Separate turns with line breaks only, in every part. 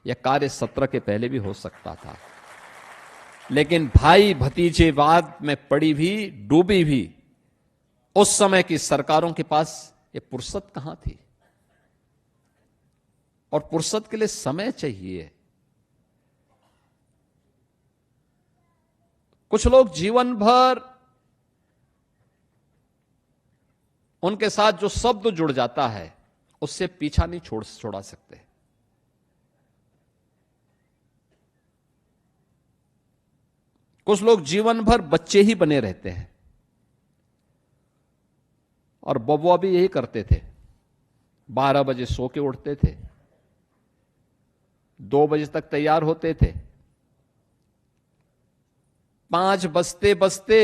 यह कार्य सत्र के पहले भी हो सकता था, लेकिन भाई भतीजेवाद में पड़ी भी, डूबी भी उस समय की सरकारों के पास ये फुर्सत कहां थी। और फुर्सत के लिए समय चाहिए। कुछ लोग जीवन भर उनके साथ जो शब्द जुड़ जाता है उससे पीछा नहीं छोड़ा सकते। कुछ लोग जीवन भर बच्चे ही बने रहते हैं, और बबुआ भी यही करते थे। 12 बजे सो के उठते थे, 2 बजे तक तैयार होते थे, 5 बजते बजते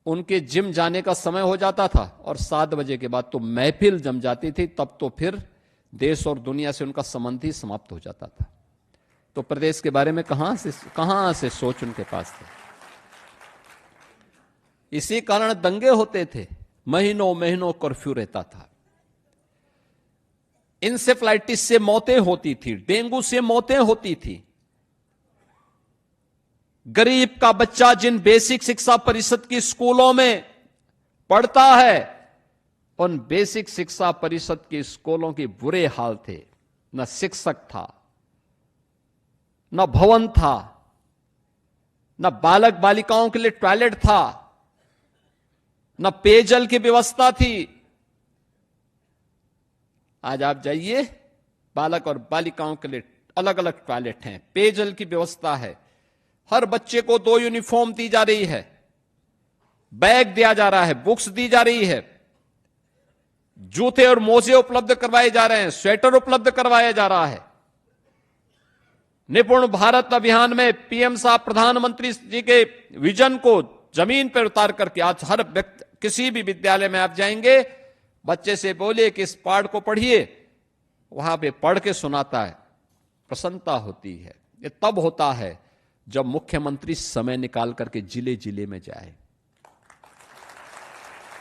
उनके जिम जाने का समय हो जाता था, और 7 बजे के बाद तो महफिल जम जाती थी। तब तो फिर देश और दुनिया से उनका संबंध ही समाप्त हो जाता था। तो प्रदेश के बारे में कहां से सोच उनके पास थे। इसी कारण दंगे होते थे, महीनों महीनों कर्फ्यू रहता था। इंसेफ्लाइटिस से मौतें होती थी, डेंगू से मौतें होती थी। गरीब का बच्चा जिन बेसिक शिक्षा परिषद की स्कूलों में पढ़ता है, उन बेसिक शिक्षा परिषद के स्कूलों के बुरे हाल थे। न शिक्षक था, न भवन था, न बालक बालिकाओं के लिए टॉयलेट था, न पेयजल की व्यवस्था थी। आज आप जाइए, बालक और बालिकाओं के लिए अलग अलग टॉयलेट हैं, पेयजल की व्यवस्था है, हर बच्चे को 2 यूनिफॉर्म दी जा रही है, बैग दिया जा रहा है, बुक्स दी जा रही है, जूते और मोजे उपलब्ध करवाए जा रहे हैं, स्वेटर उपलब्ध करवाया जा रहा है। निपुण भारत अभियान में पीएम साहब प्रधानमंत्री जी के विजन को जमीन पर उतार करके आज हर व्यक्ति, किसी भी विद्यालय में आप जाएंगे, बच्चे से बोलिए कि इस पाठ को पढ़िए, वहां पे पढ़ के सुनाता है, प्रसन्नता होती है। ये तब होता है जब मुख्यमंत्री समय निकाल करके जिले जिले में जाए,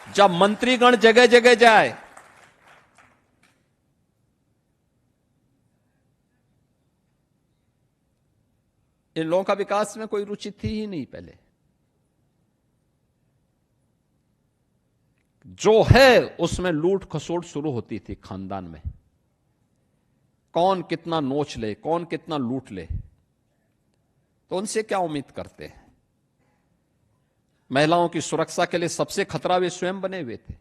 जब मंत्रीगण जगह जगह जाए। इन लोगों का विकास में कोई रुचि थी ही नहीं पहले। जो है उसमें लूट खसोट शुरू होती थी खानदान में, कौन कितना नोच ले, कौन कितना लूट ले। तो उनसे क्या उम्मीद करते हैं। महिलाओं की सुरक्षा के लिए सबसे खतरा वे स्वयं बने हुए थे।